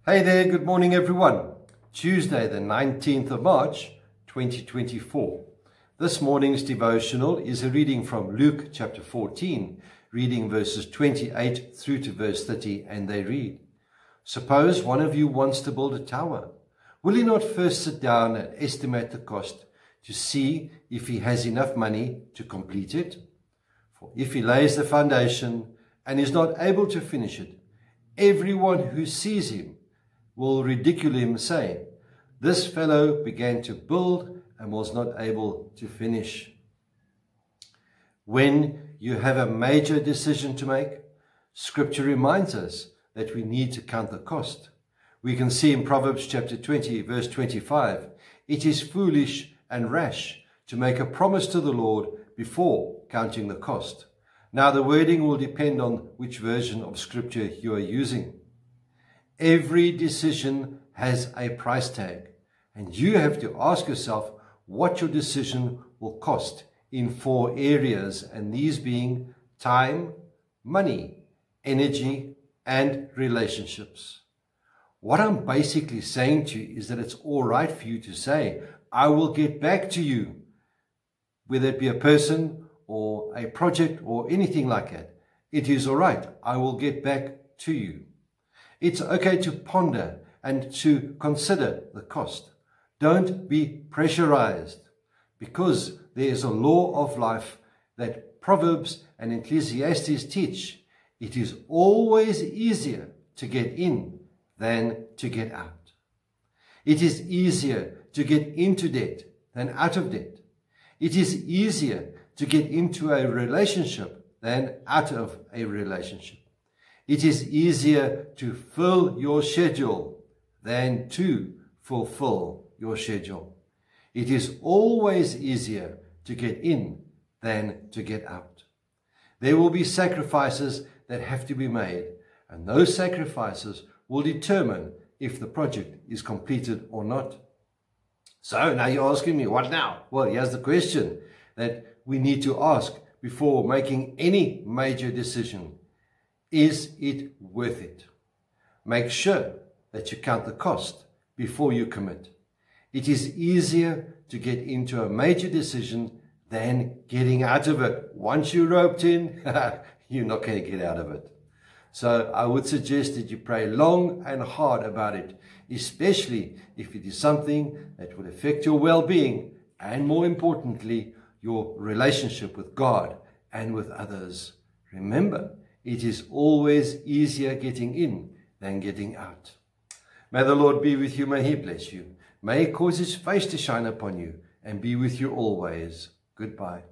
Hey there, good morning everyone. Tuesday the 19th of March 2024. This morning's devotional is a reading from Luke chapter 14, reading verses 28 through to verse 30, and they read, "Suppose one of you wants to build a tower. Will he not first sit down and estimate the cost to see if he has enough money to complete it? For if he lays the foundation and is not able to finish it, everyone who sees him will ridicule him, saying, 'This fellow began to build and was not able to finish.'" When you have a major decision to make, Scripture reminds us that we need to count the cost. We can see in Proverbs chapter 20, verse 25, "It is foolish and rash to make a promise to the Lord before counting the cost." Now, the wording will depend on which version of Scripture you are using. Every decision has a price tag, and you have to ask yourself what your decision will cost in 4 areas, and these being time, money, energy, and relationships. What I'm basically saying to you is that it's all right for you to say, "I will get back to you," whether it be a person or a project or anything like that. It is all right. I will get back to you. It's okay to ponder and to consider the cost. Don't be pressurized, because there is a law of life that Proverbs and Ecclesiastes teach. It is always easier to get in than to get out. It is easier to get into debt than out of debt. It is easier to get into a relationship than out of a relationship. It is easier to fill your schedule than to fulfill your schedule. It is always easier to get in than to get out. There will be sacrifices that have to be made, and those sacrifices will determine if the project is completed or not. So now you're asking me, what now? Well, here's the question that we need to ask before making any major decision. Is it worth it? Make sure that you count the cost before you commit. It is easier to get into a major decision than getting out of it. Once you're roped in, you're not going to get out of it. So I would suggest that you pray long and hard about it, especially if it is something that will affect your well-being and, more importantly, your relationship with God and with others. Remember, it is always easier getting in than getting out. May the Lord be with you. May He bless you. May He cause His face to shine upon you and be with you always. Goodbye.